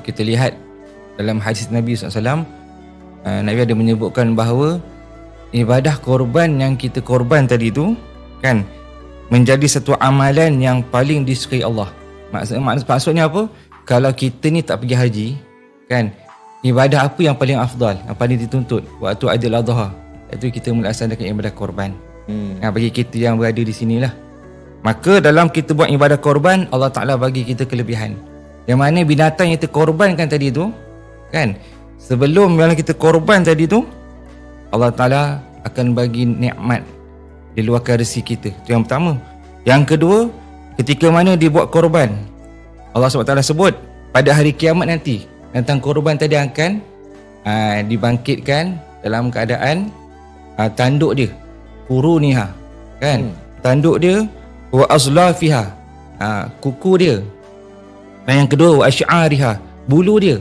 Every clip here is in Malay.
kita lihat dalam hadis Nabi SAW, Nabi ada menyebutkan bahawa ibadah korban yang kita korban tadi tu kan menjadi satu amalan yang paling disukai Allah. Maksudnya apa? Kalau kita ni tak pergi haji kan, ibadah apa yang paling afdal, yang paling dituntut waktu Aidil Adha? Iaitu kita melaksanakan ibadah korban. Bagi kita yang berada di sinilah. Maka dalam kita buat ibadah korban, Allah Ta'ala bagi kita kelebihan. Yang mana binatang yang kita korbankan tadi tu kan, sebelum yang kita korban tadi tu, Allah Ta'ala akan bagi nikmat, diluarkan rezeki kita. Itu yang pertama. Yang kedua, ketika mana dibuat korban, Allah SWT sebut pada hari kiamat nanti tentang korban tadi akan dibangkitkan dalam keadaan tanduk dia, quruniha kan, tanduk dia, wa azlafiha, kuku dia, dan yang kedua wa asy'ariha, bulu dia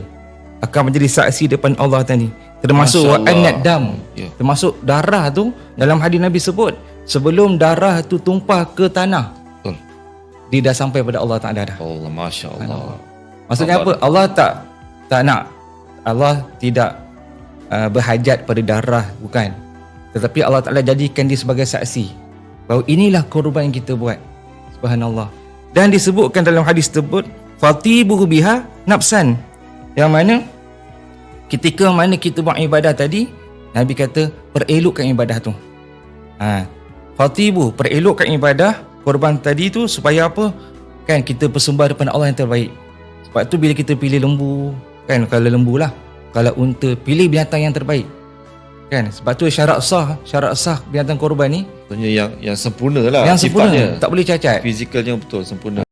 akan menjadi saksi depan Allah tadi, termasuk wa annad dam, termasuk darah tu. Dalam hadis Nabi sebut sebelum darah tu tumpah ke tanah, dia dah sampai pada Allah Ta'ala dah. Allah, Masya Allah. Maksudnya apa? Allah tak nak, Allah tidak berhajat pada darah, bukan. Tetapi Allah Ta'ala jadikan dia sebagai saksi bahawa inilah korban yang kita buat. Subhanallah. Dan disebutkan dalam hadis tersebut, fatibuhu biha nafsan, yang mana ketika mana kita buat ibadah tadi, Nabi kata perelokkan ibadah tu. Fatibu, perelokkan ibadah korban tadi tu supaya apa? Kan kita persembah depan Allah yang terbaik. Sebab tu bila kita pilih lembu, kan, kalau lembu lah, kalau unta, pilih binatang yang terbaik. Kan? Sebab tu syarat sah binatang korban ni, Maksudnya yang sempurna lah, yang sempurna, sifatnya, tak boleh cacat. fizikalnya betul sempurna.